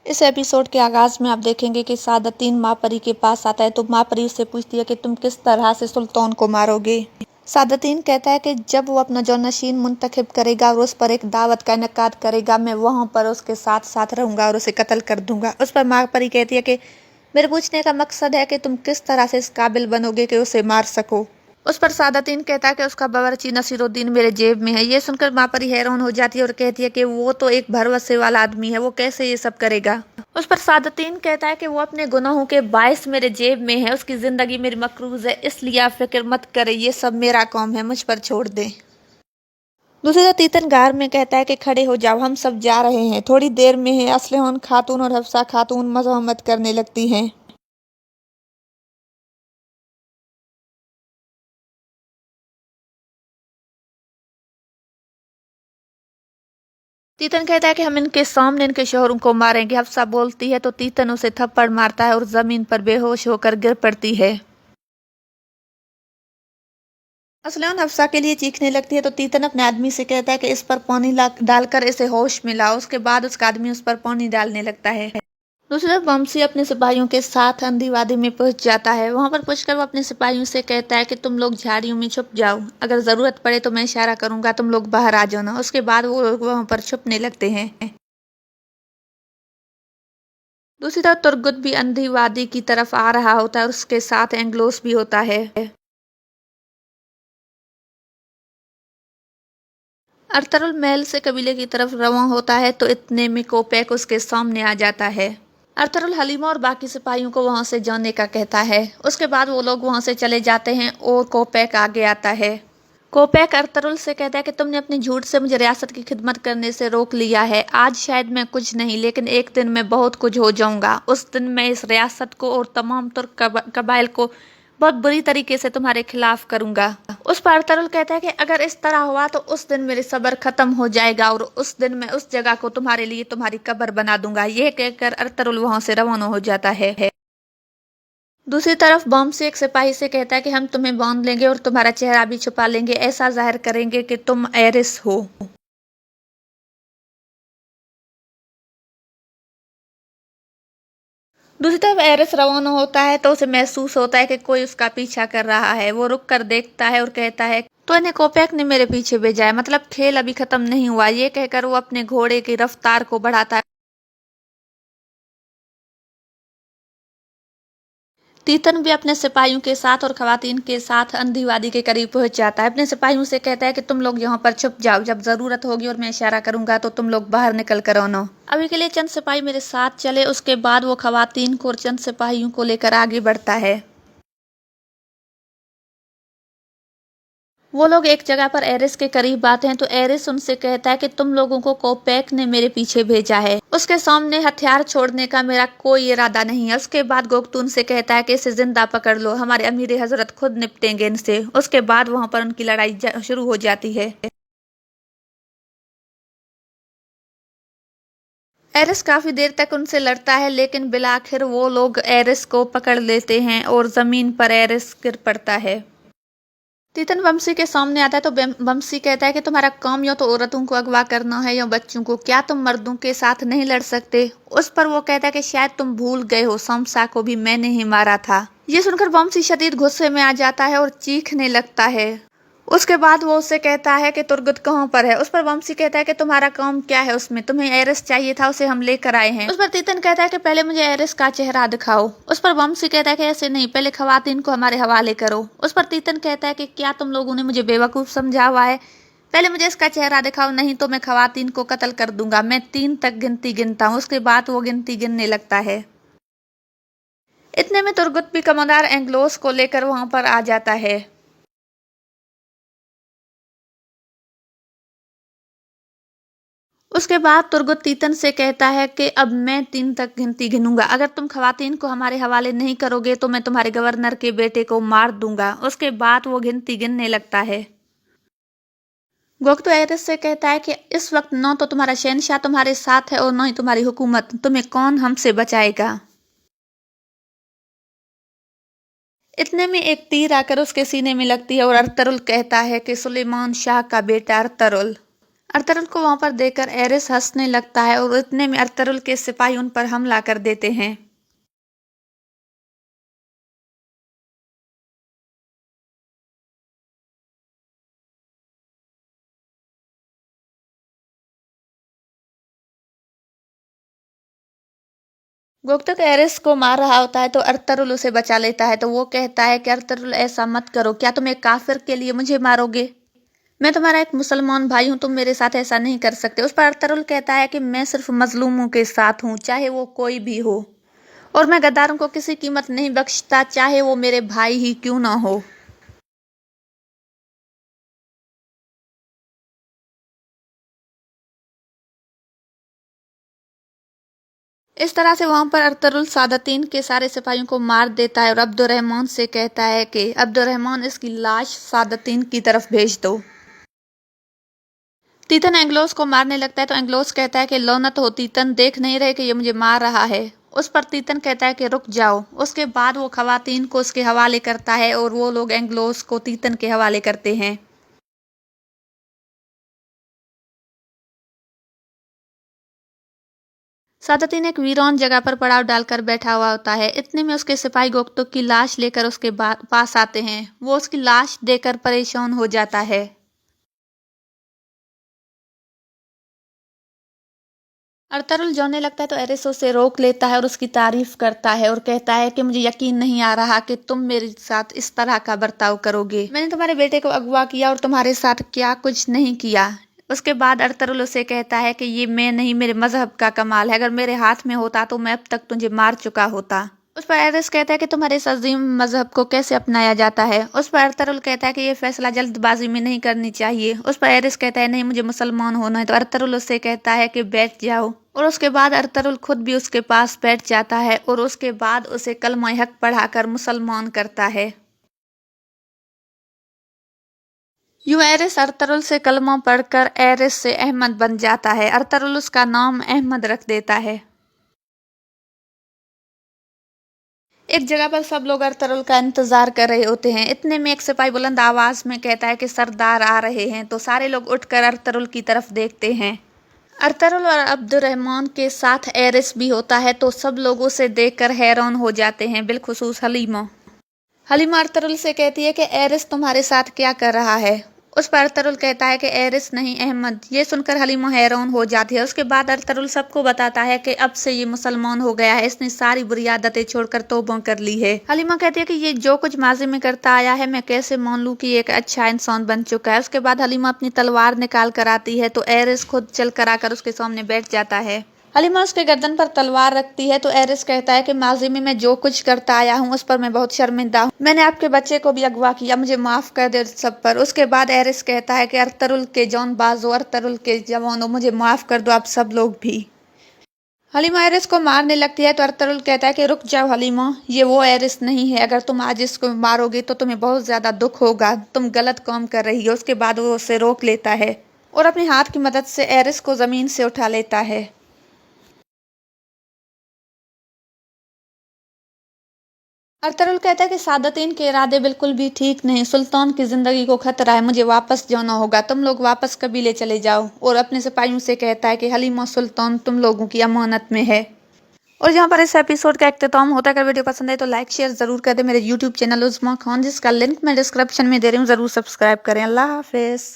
इस एपिसोड के आगाज में आप देखेंगे कि सादतीन माँ परी के पास आता है तो माँ परी उससे पूछती है कि तुम किस तरह से सुल्तान को मारोगे। सादतीन कहता है कि जब वो अपना जौनशीन मुंतखब करेगा और उस पर एक दावत का इनेकाद करेगा, मैं वहां पर उसके साथ साथ रहूंगा और उसे कत्ल कर दूंगा। उस पर माँ परी कहती है कि मेरे पूछने का मकसद है कि तुम किस तरह से इस काबिल बनोगे कि उसे मार सको। उस पर सादतीन कहता है कि उसका बावर्ची नसीरुद्दीन मेरे जेब में है। ये सुनकर माँ परी हैरान हो जाती है और कहती है कि वो तो एक भरवसे वाला आदमी है, वो कैसे ये सब करेगा। उस पर सादतीन कहता है कि वो अपने गुनाहों के बायस मेरे जेब में है, उसकी जिंदगी मेरी मकरूज है, इसलिए आप फिक्र मत करें, ये सब मेरा काम है, मुझ पर छोड़ दें। दूसरी तरफ तीतन गार में कहता है कि खड़े हो जाओ, हम सब जा रहे हैं। थोड़ी देर में है असलहोन खातून और हफ्सा खातून मजम्मत करने लगती हैं। तीतन कहता है कि हम इनके सामने इनके शोहरों को मारेंगे। हफ्सा बोलती है तो तीतन उसे थप्पड़ मारता है और जमीन पर बेहोश होकर गिर पड़ती है। असलौन हफ्सा के लिए चीखने लगती है तो तीतन अपने आदमी से कहता है कि इस पर पानी डालकर इसे होश में लाओ। उसके बाद उसका आदमी उस पर पानी डालने लगता है। दूसरी तरफ बमसी अपने सिपाहियों के साथ अंधी वादी में पहुंच जाता है। वहां पर पहुंचकर वो अपने सिपाहियों से कहता है कि तुम लोग झाड़ियों में छुप जाओ, अगर जरूरत पड़े तो मैं इशारा करूंगा, तुम लोग बाहर आ जाना। उसके बाद वो लोग वहां पर छुपने लगते हैं। दूसरी तरफ तुर्गुत भी अंधी वादी की तरफ आ रहा होता है और उसके साथ एंग्लोस भी होता है। अरतरुल महल से कबीले की तरफ रवां होता है तो इतने में कोपैक उसके सामने आ जाता है। अरतरुल हलीमा और बाकी सिपाहियों को वहां से जाने का कहता है। उसके बाद वो लोग वहां से चले जाते हैं और कोपैक आगे आता है। कोपैक अरतरुल से कहता है कि तुमने अपने झूठ से मुझे रियासत की खिदमत करने से रोक लिया है। आज शायद मैं कुछ नहीं, लेकिन एक दिन मैं बहुत कुछ हो जाऊंगा। उस दिन मैं इस रियासत को और तमाम तुर्क कबाइल को बहुत बुरी तरीके से तुम्हारे खिलाफ करूंगा। उस पर अरतरुल कहता है कि अगर इस तरह हुआ तो उस दिन मेरे सब्र खत्म हो जाएगा और उस दिन मैं उस जगह को तुम्हारे लिए तुम्हारी कब्र बना दूंगा। यह कहकर अरतरुल वहां से रवाना हो जाता है। दूसरी तरफ बॉम्बे एक सिपाही से कहता है कि हम तुम्हें बांध लेंगे और तुम्हारा चेहरा भी छुपा लेंगे, ऐसा जाहिर करेंगे कि तुम एरिस हो। दूसरी तरफ एरिस रवाना होता है तो उसे महसूस होता है कि कोई उसका पीछा कर रहा है। वो रुक कर देखता है और कहता है तो इन्हें कोपैक ने मेरे पीछे भेजा है, मतलब खेल अभी खत्म नहीं हुआ। ये कहकर वो अपने घोड़े की रफ्तार को बढ़ाता है। तीतन भी अपने सिपाहियों के साथ और खवातीन के साथ अंधी वादी के करीब पहुंच जाता है। अपने सिपाहियों से कहता है कि तुम लोग यहाँ पर छुप जाओ, जब जरूरत होगी और मैं इशारा करूंगा तो तुम लोग बाहर निकल कर आना। अभी के लिए चंद सिपाही मेरे साथ चले। उसके बाद वो खवातीन को और चंद सिपाहियों को लेकर आगे बढ़ता है। वो लोग एक जगह पर एरिस के करीब आते हैं तो एरिस उनसे कहता है कि तुम लोगों को कोपैक ने मेरे पीछे भेजा है, उसके सामने हथियार छोड़ने का मेरा कोई इरादा नहीं है। उसके बाद गोकतून से कहता है कि इसे जिंदा पकड़ लो, हमारे अमीर हजरत खुद निपटेंगे इनसे। उसके बाद वहां पर उनकी लड़ाई शुरू हो जाती है। एरिस काफी देर तक उनसे लड़ता है, लेकिन बिलाखिर वो लोग एरिस को पकड़ लेते हैं और जमीन पर एरिस गिर पड़ता है। तीतन बमसी के सामने आता है तो बमसी कहता है कि तुम्हारा काम या तो औरतों को अगवा करना है या बच्चों को, क्या तुम मर्दों के साथ नहीं लड़ सकते। उस पर वो कहता है कि शायद तुम भूल गए हो, शमसा को भी मैंने ही मारा था। ये सुनकर बमसी शदीद गुस्से में आ जाता है और चीखने लगता है। उसके बाद वो उससे कहता है कि तुर्गत कहाँ पर है। उस पर वंशी कहता है कि तुम्हारा काम क्या है उसमें, तुम्हें एरिस चाहिए था, उसे हम लेकर आए हैं। उस पर तीतन कहता है कि पहले मुझे एरिस का चेहरा दिखाओ। उस पर वंशी कहता है कि ऐसे नहीं, पहले खवातीन को हमारे हवाले करो। उस पर तीतन कहता है कि क्या तुम लोगों ने मुझे बेवकूफ समझा हुआ है, पहले मुझे इसका चेहरा दिखाओ, नहीं तो मैं खवातीन को कत्ल कर दूंगा। मैं 3 तक गिनती गिनता हूँ। उसके बाद वो गिनती गिनने लगता है। इतने में तुर्गुत भी कमांडर एंग्लोस को लेकर वहां पर आ जाता है। उसके बाद तुर्गुत तीतन से कहता है कि अब मैं 3 तक गिनती गिनूंगा, अगर तुम खवातीन को हमारे हवाले नहीं करोगे तो मैं तुम्हारे गवर्नर के बेटे को मार दूंगा। उसके बाद वो गिनती गिनने लगता है। गोक्तो एरिस से कहता है कि इस वक्त न तो तुम्हारा शहनशाह तुम्हारे साथ है और न ही तुम्हारी हुकूमत, तुम्हें कौन हमसे बचाएगा। इतने में एक तीर आकर उसके सीने में लगती है और अरतरुल कहता है कि सुलेमान शाह का बेटा अरतरुल। अर्तुगरुल को वहां पर देखकर एरिस हंसने लगता है और इतने में अर्तुगरुल के सिपाही उन पर हमला कर देते हैं। गोक्तक एरिस को मार रहा होता है तो अर्तुगरुल उसे बचा लेता है, तो वो कहता है कि अर्तुगरुल ऐसा मत करो, क्या तुम एक काफिर के लिए मुझे मारोगे? मैं तुम्हारा एक मुसलमान भाई हूँ, तुम मेरे साथ ऐसा नहीं कर सकते। उस पर अर्तुगरुल कहता है कि मैं सिर्फ मजलूमों के साथ हूँ, चाहे वो कोई भी हो, और मैं गद्दारों को किसी कीमत नहीं बख्शता, चाहे वो मेरे भाई ही क्यों ना हो। इस तरह से वहां पर अर्तुगरुल सादतीन के सारे सिपाहियों को मार देता है और अब्दुर्रहमान से कहता है कि अब्दुर्रहमान, इसकी लाश सादतीन की तरफ भेज दो। तीतन एंग्लोस को मारने लगता है तो एंग्लोस कहता है कि लौनत हो तीतन, देख नहीं रहे कि ये मुझे मार रहा है। उस पर तीतन कहता है कि रुक जाओ। उसके बाद वो खवातीन को उसके हवाले करता है और वो लोग एंग्लोस को तीतन के हवाले करते हैं। सादतीन एक वीरान जगह पर पड़ाव डालकर बैठा हुआ होता है। इतने में उसके सिपाही गोक्तुक की लाश लेकर उसके पास आते हैं। वो उसकी लाश देखकर परेशान हो जाता है। अर्तुगरुल जाने लगता है तो एरिस उसे रोक लेता है और उसकी तारीफ करता है और कहता है कि मुझे यकीन नहीं आ रहा कि तुम मेरे साथ इस तरह का बर्ताव करोगे। मैंने तुम्हारे बेटे को अगवा किया और तुम्हारे साथ क्या कुछ नहीं किया। उसके बाद अर्तुगरुल उसे कहता है कि ये मैं नहीं, मेरे मजहब का कमाल है, अगर मेरे हाथ में होता तो मैं अब तक तुझे मार चुका होता। उस पर एरिस कहता है कि तुम्हारे इस अजीम मजहब को कैसे अपनाया जाता है। उस पर अर्तुगरुल कहता है कि ये फैसला जल्दबाजी में नहीं करनी चाहिए। उस पर एरिस कहता है नहीं, मुझे मुसलमान होना है। तो अर्तुगरुल उससे कहता है कि बैठ जाओ, और उसके बाद अर्तुगरुल खुद भी उसके पास बैठ जाता है और उसके बाद उसे कलमा हक पढ़ाकर मुसलमान करता है। यूं एरिस अर्तुगरुल से कलमा पढ़कर एरिस से अहमद बन जाता है। अर्तुगरुल उसका नाम अहमद रख देता है। एक जगह पर सब लोग अर्तुगरुल का इंतजार कर रहे होते हैं। इतने में एक सिपाही बुलंद आवाज में कहता है कि सरदार आ रहे हैं। तो सारे लोग उठकर अर्तुगरुल की तरफ देखते हैं। अर्तुगरुल और अब्दुर्रहमान के साथ एरिस भी होता है, तो सब लोग उसे देखकर हैरान हो जाते हैं, बिलखुसूस हलीमा। हलीमा अर्तुगरुल से कहती है कि एरिस तुम्हारे साथ क्या कर रहा है। उस पर अर्तुगरुल कहता है कि एरिस नहीं, अहमद। ये सुनकर हलीमा हैरान हो जाती है। उसके बाद अर्तुगरुल सबको बताता है कि अब से ये मुसलमान हो गया है, इसने सारी बुरी आदतें छोड़कर तौबा कर ली है। हलीमा कहती है कि ये जो कुछ माजी में करता आया है, मैं कैसे मान लूं कि ये एक अच्छा इंसान बन चुका है। उसके बाद हलीमा अपनी तलवार निकाल कर आती है तो एरिस खुद चल कर आकर उसके सामने बैठ जाता है। हलीमा उसके गर्दन पर तलवार रखती है तो एरिस कहता है कि माजी में मैं जो कुछ करता आया हूँ उस पर मैं बहुत शर्मिंदा हूँ। मैंने आपके बच्चे को भी अगवा किया, मुझे माफ कर दे सब पर। उसके बाद एरिस कहता है कि अर्तुगरुल के जांबाजों, अर्तुगरुल के जवानों, मुझे माफ कर दो आप सब लोग भी। हलीमा एरिस को मारने लगती है तो अर्तुगरुल कहता है कि रुक जाओ हलीमा, ये वो एरिस नहीं है। अगर तुम आज इसको मारोगे तो तुम्हें बहुत ज्यादा दुख होगा, तुम गलत काम कर रही हो। उसके बाद वो उसे रोक लेता है और अपने हाथ की मदद से एरिस को जमीन से उठा लेता है। अर्तुगरुल कहता है कि सादतीन के इरादे बिल्कुल भी ठीक नहीं, सुल्तान की जिंदगी को खतरा है, मुझे वापस जाना होगा, तुम लोग वापस कबीले चले जाओ। और अपने सिपाहियों से कहता है कि हलीमा सुल्तान तुम लोगों की अमानत में है। और यहाँ पर इस एपिसोड का इख्तिताम होता है। अगर वीडियो पसंद है तो लाइक शेयर जरूर कर दे। मेरे यूट्यूब चैनल उज़्मा खान, जिसका लिंक मैं डिस्क्रिप्शन में दे रही हूँ, जरूर सब्सक्राइब करें। अल्लाह हाफिज।